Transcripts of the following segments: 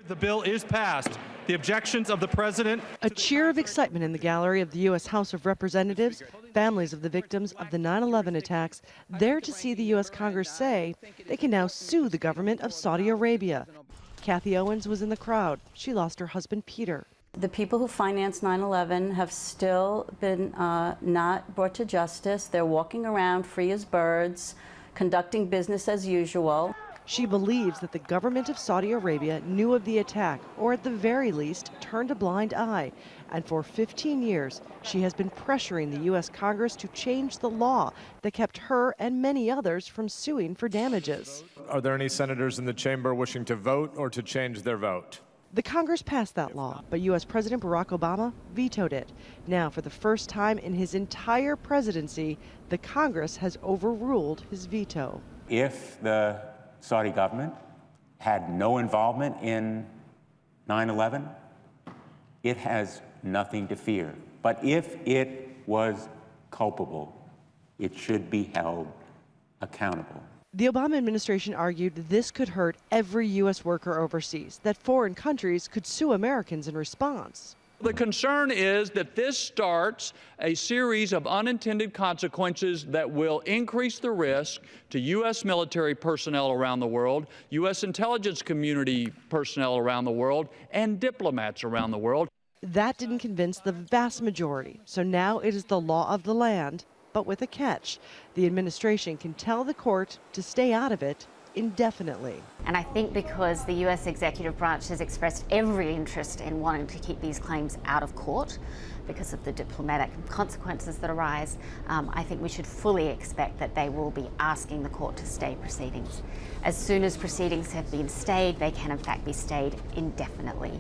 The bill is passed. The objections of the president. A cheer of excitement in the gallery of the U.S. House of Representatives. Families of the victims of the 9/11 attacks there to see the U.S. Congress say they can now sue the government of Saudi Arabia. Kathy Owens was in the crowd. She lost her husband, Peter. The people who financed 9/11 have still been not brought to justice. They're walking around free as birds, conducting business as usual. She believes that the government of Saudi Arabia knew of the attack, or at the very least, turned a blind eye. And for 15 years, she has been pressuring the U.S. Congress to change the law that kept her and many others from suing for damages. Are there any senators in the chamber wishing to vote or to change their vote? The Congress passed that law, but U.S. President Barack Obama vetoed it. Now, for the first time in his entire presidency, the Congress has overruled his veto. If the Saudi government had no involvement in 9/11, it has nothing to fear. But if it was culpable, it should be held accountable. The Obama administration argued this could hurt every U.S. worker overseas, that foreign countries could sue Americans in response. The concern is that this starts a series of unintended consequences that will increase the risk to U.S. military personnel around the world, U.S. intelligence community personnel around the world, and diplomats around the world. That didn't convince the vast majority, so now it is the law of the land, but with a catch. The administration can tell the court to stay out of it indefinitely. And I think because the U.S. executive branch has expressed every interest in wanting to keep these claims out of court because of the diplomatic consequences that arise, I think we should fully expect that they will be asking the court to stay proceedings. As soon as proceedings have been stayed, they can in fact be stayed indefinitely,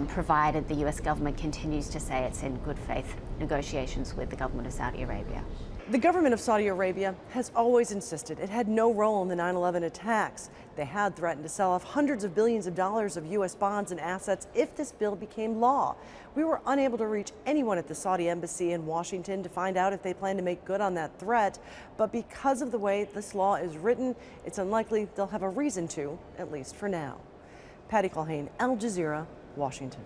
provided the U.S. government continues to say it's in good faith negotiations with the government of Saudi Arabia. The government of Saudi Arabia has always insisted it had no role in the 9/11 attacks. They had threatened to sell off hundreds of billions of dollars of U.S. bonds and assets if this bill became law. We were unable to reach anyone at the Saudi embassy in Washington to find out if they plan to make good on that threat. But because of the way this law is written, it's unlikely they'll have a reason to, at least for now. Patty Culhane, Al Jazeera, Washington.